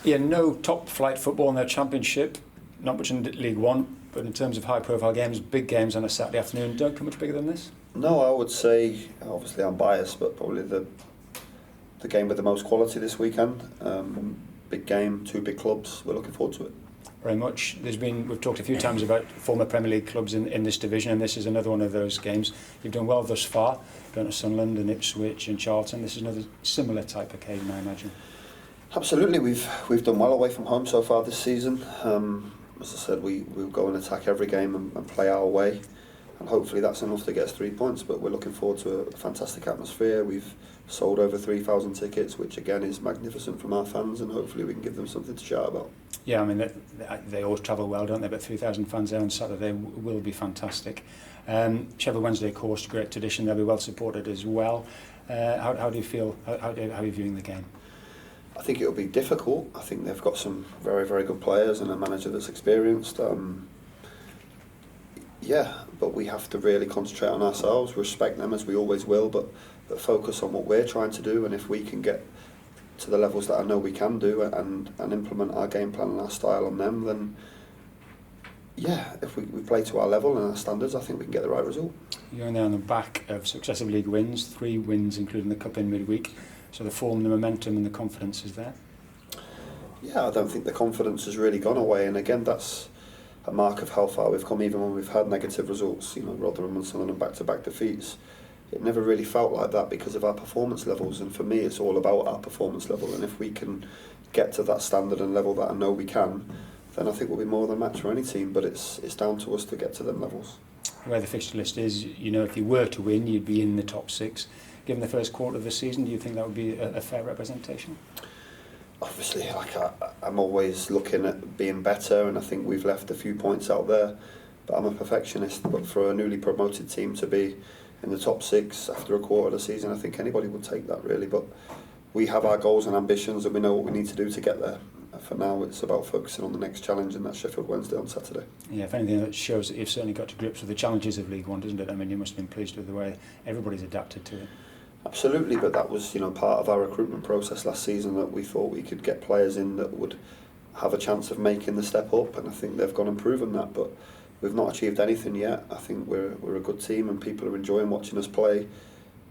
Yeah, no top flight football in their championship, not much in League One, but in terms of high profile games, big games on a Saturday afternoon, don't come much bigger than this? No, I would say, obviously I'm biased, but probably the game with the most quality this weekend. Big game, two big clubs, we're looking forward to it. Very much. We've talked a few times about former Premier League clubs in this division, and this is another one of those games. You've done well thus far, going to Sunderland and Ipswich and Charlton. This is another similar type of game, I imagine. Absolutely, we've done well away from home so far this season. As I said, we'll go and attack every game and play our way, and hopefully that's enough to get us 3 points. But we're looking forward to a fantastic atmosphere. We've sold over 3,000 tickets, which again is magnificent from our fans, and hopefully we can give them something to shout about. Yeah, I mean, they always travel well, don't they? But 3,000 fans there on Saturday will be fantastic. Sheffield Wednesday, of course, great tradition. They'll be well supported as well. How do you feel? How are you viewing the game? I think it'll be difficult. I think they've got some very, very good players and a manager that's experienced. But we have to really concentrate on ourselves, respect them as we always will, but focus on what we're trying to do. And if we can get to the levels that I know we can do and implement our game plan and our style on them, then if we play to our level and our standards, I think we can get the right result. You're in there on the back of successive league wins, 3 wins including the cup in midweek. So the form, the momentum and the confidence is there? Yeah, I don't think the confidence has really gone away, and again that's a mark of how far we've come even when we've had negative results. You know, Rotherham and Sunderland back-to-back defeats. It never really felt like that because of our performance levels, and for me it's all about our performance level, and if we can get to that standard and level that I know we can, then I think we'll be more than a match for any team, but it's down to us to get to them levels. Where the fixture list is, you know, if you were to win you'd be in the top 6. Given the first quarter of the season, do you think that would be a fair representation? Obviously, I'm always looking at being better, and I think we've left a few points out there, but I'm a perfectionist. But for a newly promoted team to be in the top 6 after a quarter of the season, I think anybody would take that really, but we have our goals and ambitions and we know what we need to do to get there. For now it's about focusing on the next challenge, and that's Sheffield Wednesday on Saturday. Yeah, if anything, that shows that you've certainly got to grips with the challenges of League One, doesn't it? I mean, you must have been pleased with the way everybody's adapted to it. Absolutely, but that was, you know, part of our recruitment process last season, that we thought we could get players in that would have a chance of making the step up, and I think they've gone and proven that, but we've not achieved anything yet. I think we're a good team and people are enjoying watching us play,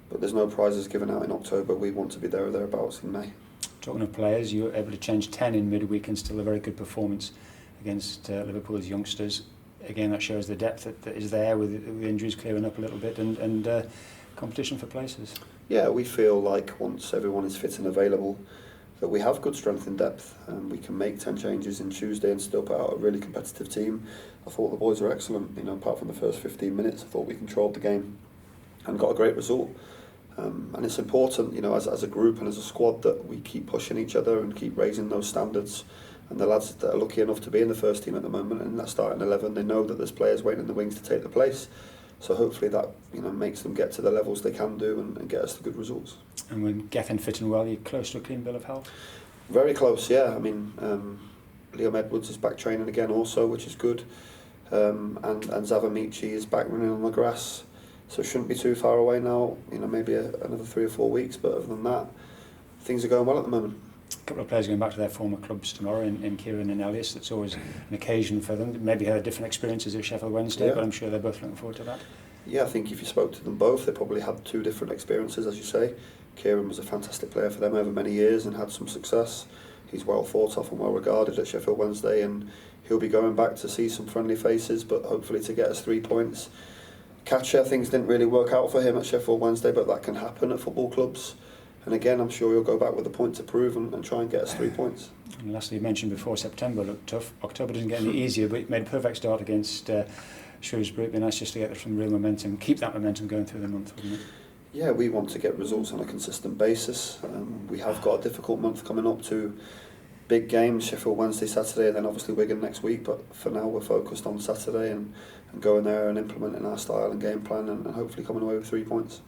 but there's no prizes given out in October. We want to be there or thereabouts in May. Talking of players, you were able to change 10 in midweek and still a very good performance against Liverpool's youngsters. Again, that shows the depth that is there with injuries clearing up a little bit and competition for places. Yeah, we feel like once everyone is fit and available that we have good strength in depth, and we can make 10 changes in Tuesday and still put out a really competitive team. I thought the boys were excellent, you know, apart from the first 15 minutes. I thought we controlled the game and got a great result. And it's important, you know, as a group and as a squad, that we keep pushing each other and keep raising those standards. And the lads that are lucky enough to be in the first team at the moment and that starting 11, they know that there's players waiting in the wings to take the place. So hopefully that, you know, makes them get to the levels they can do and get us to good results. And when Gethin fitting well, you're close to a clean bill of health? Very close, yeah. I mean, Liam Edwards is back training again also, which is good. And Zavamichi is back running on the grass. So it shouldn't be too far away now, you know, maybe another 3 or 4 weeks, but other than that, things are going well at the moment. A couple of players going back to their former clubs tomorrow in Kieran and Elias. That's always an occasion for them. Maybe had different experiences at Sheffield Wednesday, but I'm sure they're both looking forward to that. Yeah, I think if you spoke to them both, they probably had 2 different experiences, as you say. Kieran was a fantastic player for them over many years and had some success. He's well thought of and well regarded at Sheffield Wednesday, and he'll be going back to see some friendly faces, but hopefully to get us 3 points. Catcher, things didn't really work out for him at Sheffield Wednesday, but that can happen at football clubs. And again, I'm sure he'll go back with a point to prove and try and get us 3 points. And lastly, you mentioned before, September looked tough. October doesn't get any easier, but it made a perfect start against Shrewsbury. It'd be nice just to get some real momentum, keep that momentum going through the month, wouldn't it? Yeah, we want to get results on a consistent basis. We have got a difficult month coming up, to big games, Sheffield Wednesday, Saturday, and then obviously Wigan next week. But for now, we're focused on Saturday and going there and implementing our style and game plan and hopefully coming away with 3 points.